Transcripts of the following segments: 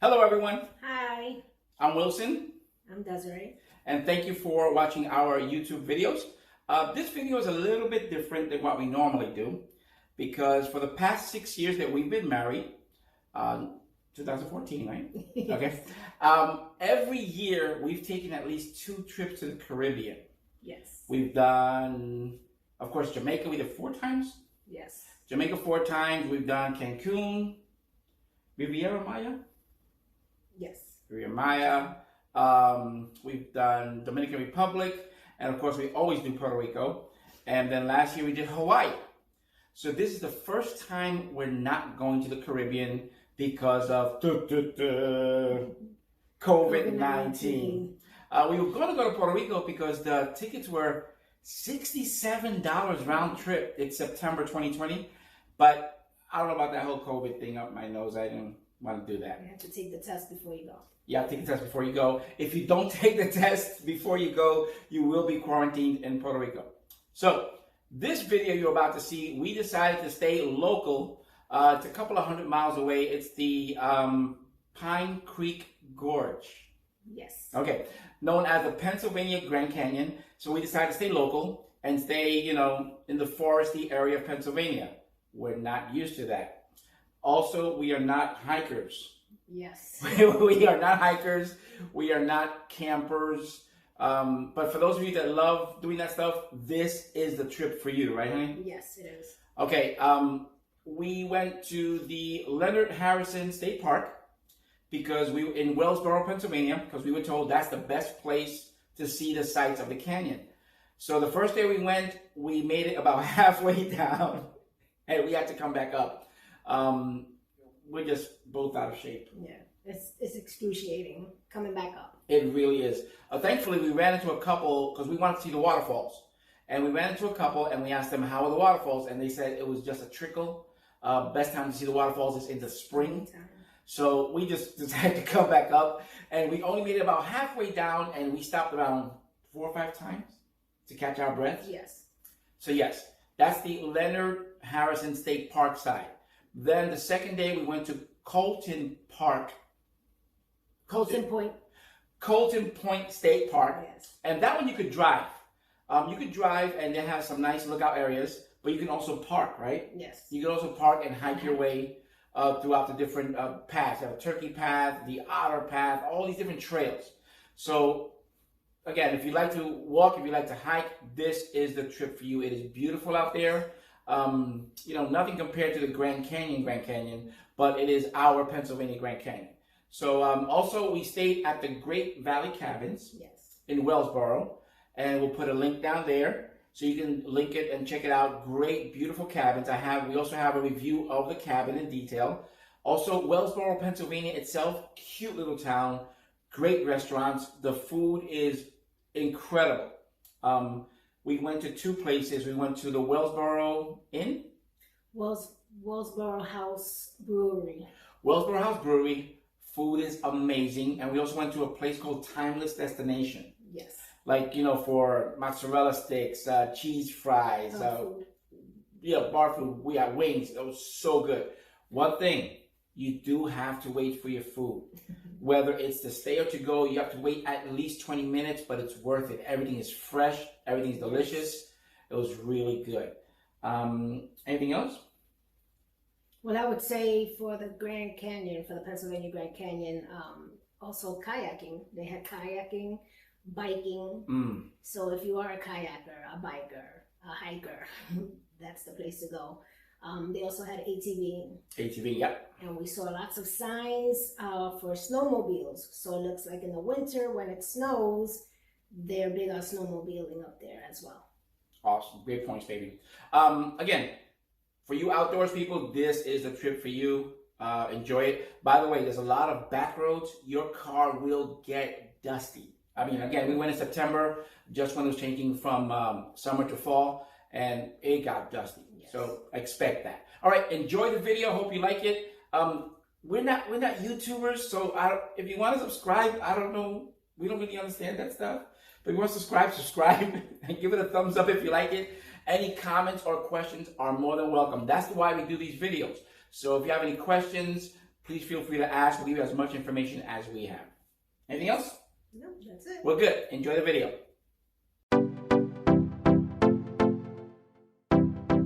Hello everyone, Hi, I'm Wilson, I'm Desiree. and thank you for watching our YouTube videos. This video is a little bit different than what we normally do because for the past 6 years that we've been married, 2014, right? Okay. Every year we've taken at least 2 trips to the Caribbean. Yes. We've done, of course, Jamaica. We did 4 times. Yes. Jamaica 4 times. We've done Cancun, Riviera Maya. Yes. Riviera Maya. We've done Dominican Republic, and of course we always do Puerto Rico. And then last year we did Hawaii. So this is the first time we're not going to the Caribbean because of COVID-19. We were going to go to Puerto Rico because the tickets were $67 round trip. It's September 2020, but I don't know about that whole COVID thing up my nose. I didn't want to do that. You have to take the test before you go. Yeah, take the test before you go. If you don't take the test before you go, you will be quarantined in Puerto Rico. So this video you're about to see, we decided to stay local. It's a couple of 100 miles away. It's the Pine Creek Gorge. Yes. Okay, known as the Pennsylvania Grand Canyon. So we decided to stay local and stay, in the foresty area of Pennsylvania. We're not used to that. Also, we are not hikers. Yes. We are not hikers. We are not campers. But for those of you that love doing that stuff, this is the trip for you, right, honey? Yes, it is. Okay. We went to the Leonard Harrison State Park because we were in Wellsboro, Pennsylvania, because we were told that's the best place to see the sights of the canyon. So the first day we went, we made it about halfway down, and we had to come back up. We're just both out of shape. Yeah, it's excruciating coming back up. It really is. Thankfully, we ran into a couple because we wanted to see the waterfalls. And we ran into a couple and we asked them, how are the waterfalls? And they said it was just a trickle. Best time to see the waterfalls is in the spring. So we just decided to come back up. And we only made it about halfway down and we stopped around 4 or 5 times to catch our breath. Yes. So yes, that's the Leonard Harrison State Park side. Then the second day we went to Colton Park. Colton Point State Park. Yes. And that one you could drive. You could drive and they have some nice lookout areas, but you can also park, right? Yes. You can also park and hike your way throughout the different paths. You have a turkey path, the otter path, all these different trails. So again, if you like to walk, if you like to hike, this is the trip for you. It is beautiful out there. Nothing compared to the Grand Canyon, but it is our Pennsylvania Grand Canyon. So also we stayed at the Great Valley Cabins. Yes. In Wellsboro, and we'll put a link down there so you can link it and check it out. Great, beautiful cabins. We also have a review of the cabin in detail. Also, Wellsboro, Pennsylvania itself, cute little town, great restaurants. The food is incredible. We went to 2 places. We went to the Wellsboro Inn. Wellsboro House Brewery. Wellsboro House Brewery. Food is amazing. And we also went to a place called Timeless Destination. Yes. Like, for mozzarella sticks, cheese fries, food. Bar food. We had wings. It was so good. One thing, you do have to wait for your food. Whether it's to stay or to go, you have to wait at least 20 minutes, but it's worth it. Everything is fresh. Everything's delicious. It was really good. Anything else? Well, I would say for the Grand Canyon, for the Pennsylvania Grand Canyon, also kayaking. They had kayaking, biking. So if you are a kayaker, a biker, a hiker, that's the place to go. They also had ATV. ATV, yeah. And we saw lots of signs for snowmobiles. So it looks like in the winter when it snows, they're big on snowmobiling up there as well. Awesome. Great points, baby. Again, for you outdoors people, this is the trip for you. Enjoy it. By the way, there's a lot of back roads. Your car will get dusty. I mean, again, we went in September, just when it was changing from summer to fall, and it got dusty. Yes. So expect that. All right, enjoy the video. Hope you like it. We're not YouTubers, so if you want to subscribe, I don't know. We don't really understand that stuff. But if you want to subscribe, and give it a thumbs up if you like it. Any comments or questions are more than welcome. That's why we do these videos. So if you have any questions, please feel free to ask. We'll give you as much information as we have. Anything else? No, that's it. We're good. Enjoy the video.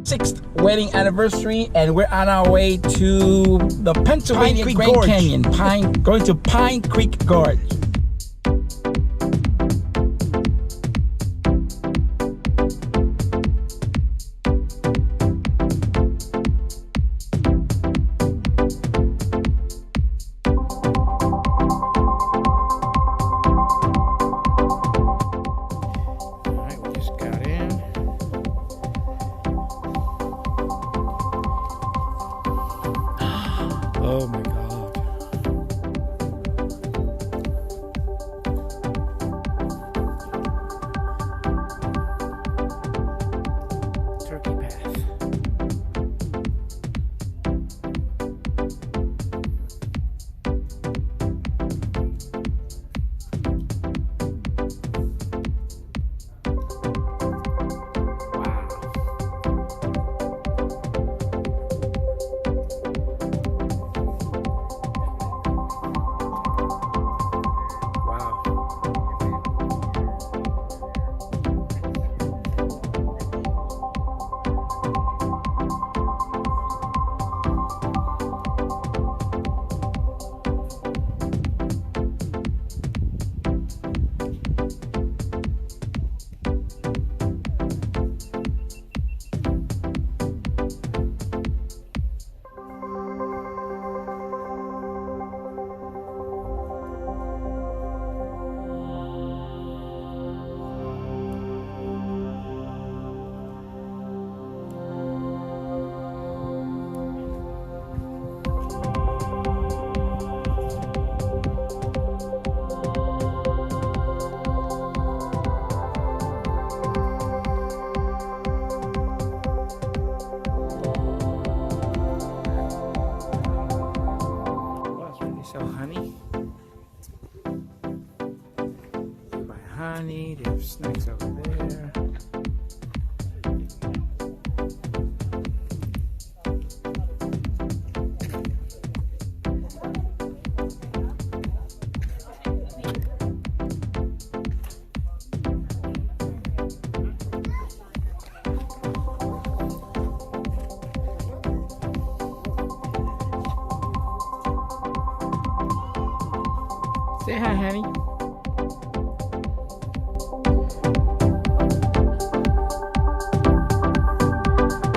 6th wedding anniversary, and we're on our way to the Pennsylvania Grand Gorge. Canyon. Going to Pine Creek Gorge. Alright, we just got in. Oh my god. Turkey path. Sell honey. You buy honey, they have snacks over there. Say hi, honey.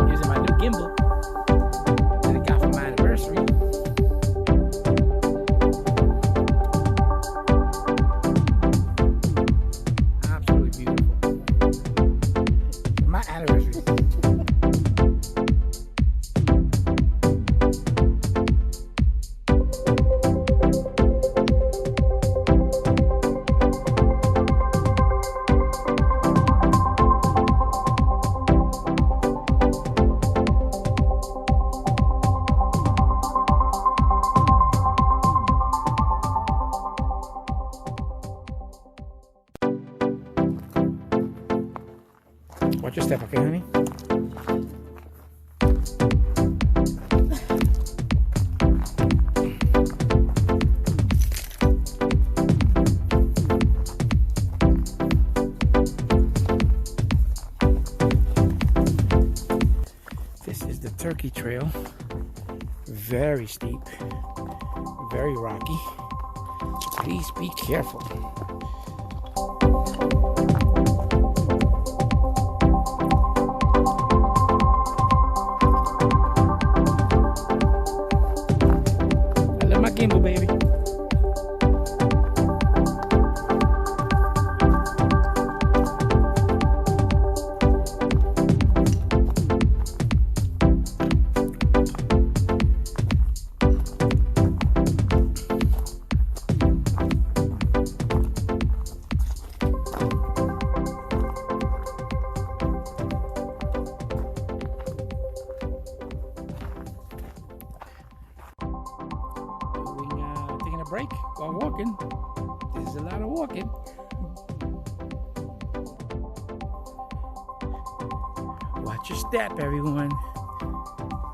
Using my new gimbal that I got for my anniversary. Absolutely beautiful. My anniversary. Watch your step, okay, honey? This is the Turkey Trail. Very steep, very rocky. Please be careful. My gimbal, baby. Taking a break while walking. This is a lot of walking. Watch your step, everyone.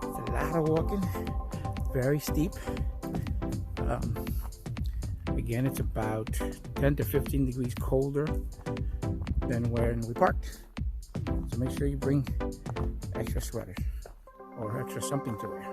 It's a lot of walking. Very steep. Again, it's about 10 to 15 degrees colder than when we parked. So make sure you bring extra sweaters or extra something to wear.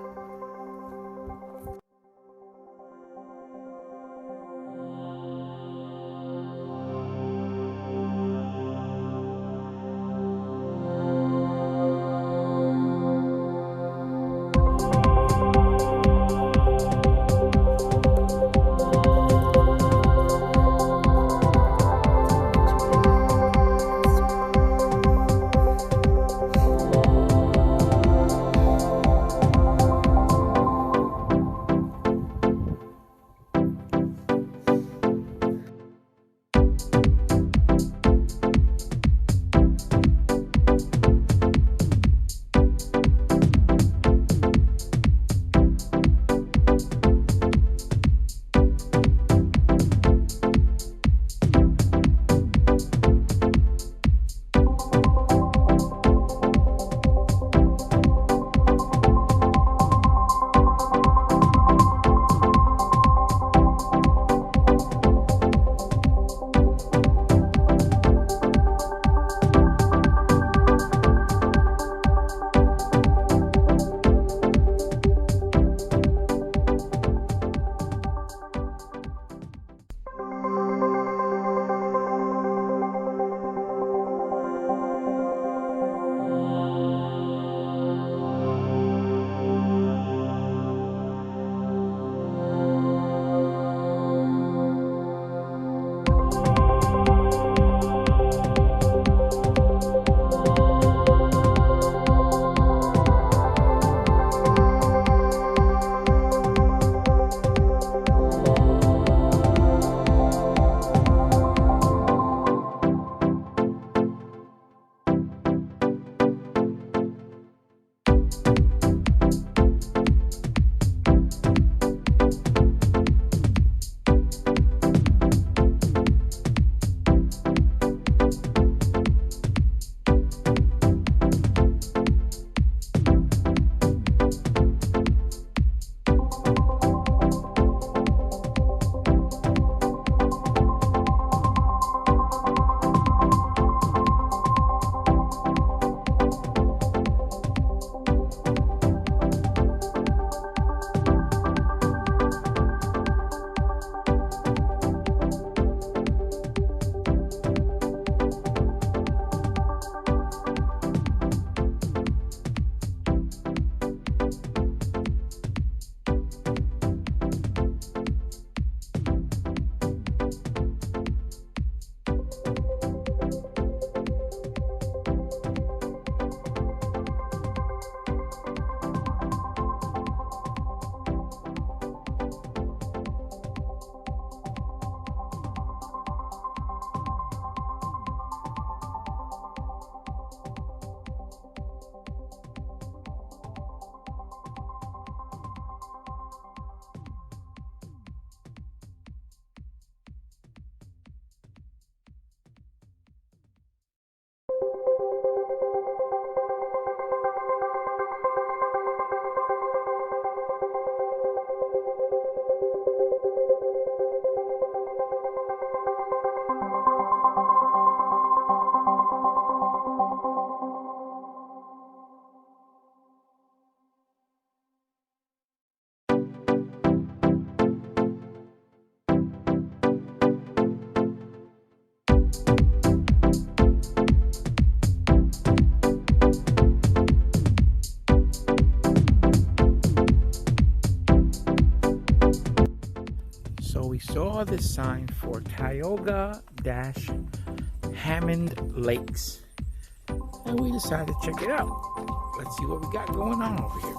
We saw the sign for Tioga-Hammond Lakes, and we decided to check it out. Let's see what we got going on over here.